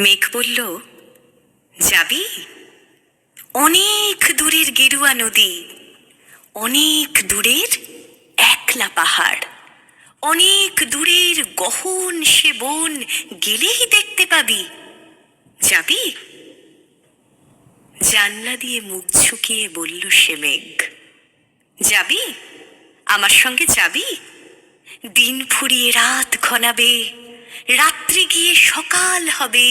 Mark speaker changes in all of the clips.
Speaker 1: মেঘ বলল, যাবি? অনেক দূরের গেরুয়া নদী, অনেক দূরের একলা পাহাড়, অনেক দূরের গহন সে বন, গেলেই দেখতে পাবি। যাবি? জানলা দিয়ে মুখ ঝুঁকিয়ে বলল সে মেঘ, যাবি? আমার সঙ্গে যাবি? দিন ফুরিয়ে রাত ঘনাবে, রাত্রি গিয়ে সকাল হবে,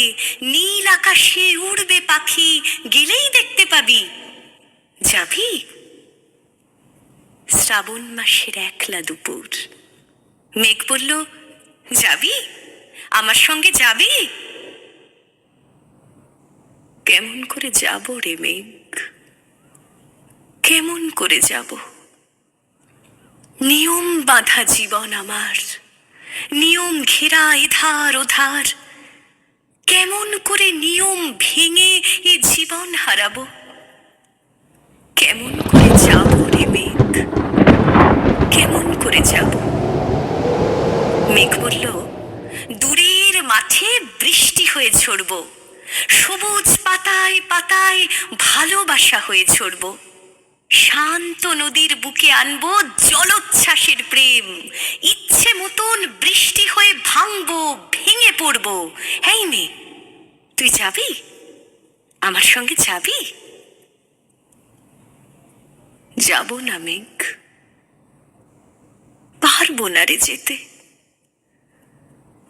Speaker 1: নীল আকাশে উড়বে পাখি, গেলেই দেখতে পাবি। যাবি? শ্রাবণ মাসের একলা দুপুর। মেঘ বলল, যাবি? আমার সঙ্গে যাবি? কেমন করে যাব রে মেঘ, কেমন করে যাব? নিয়ম বাঁধা জীবন আমার, নিয়ম ঘেরা এধার ওধার। কেমন করে নিয়ম ভেঙে এ জীবন হারাবো? কেমন করে যাব রে মেঘ, কেমন করে যাব? মেঘ বলল, দূরের মাঠে বৃষ্টি হয়ে ঝরব, সবুজ পাতায় পাতায় ভালোবাসা হয়ে ঝরব। শান্ত নদীর বুকে আনবো জলোচ্ছ্বাসের প্রেম, ইচ্ছে মতন বৃষ্টি হয়ে ভাঙবো, ভেঙে পড়বো। এই মেয়ে, তুই যাবি? আমার সঙ্গে যাবি? যাব না মেঘ, পারবো না রে যেতে।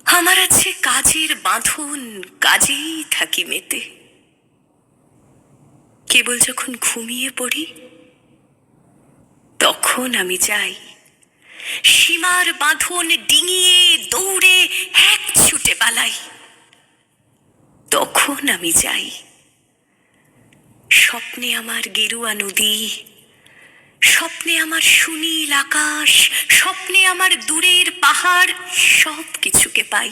Speaker 1: আমার আছে কাজের বাঁধন, কাজেই থাকি মেতে। কেবল যখন ঘুমিয়ে পড়ি তখন আমি যাই, সীমার বাঁধন ডিঙিয়ে দৌড়ে এক ছুটে পালাই। তখন আমি যাই। স্বপ্নে আমার গেরুয়া নদী, স্বপ্নে আমার সুনীল আকাশ, স্বপ্নে আমার দূরের পাহাড়, সব কিছুকে পাই।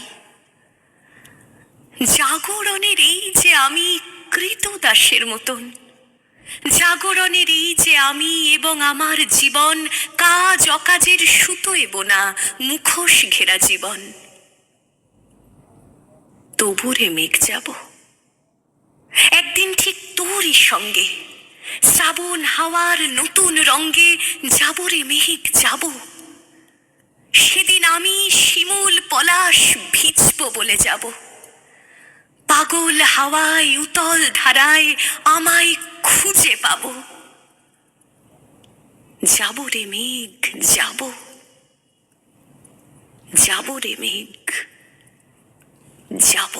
Speaker 1: জাগরণের এই যে আমি কৃতদাসের মতন, জাগরণের এই যে আমি এবং আমার জীবন কাজ অকাজের সুতোয় বোনা মুখোশ ঘেরা জীবন। তবু রে মেঘ যাব, একদিন ঠিক তোরই সঙ্গে, শ্রাবণ হাওয়ার নতুন রঙ্গে যাব রে মেঘ যাব। সেদিন আমি শিমুল পলাশ ভিজব বলে যাব, পাগল হাওয়ায় উতল ধারায় আমায় খুঁজে পাবো। যাব রে মেঘ যাব, যাব রে মেঘ যাব।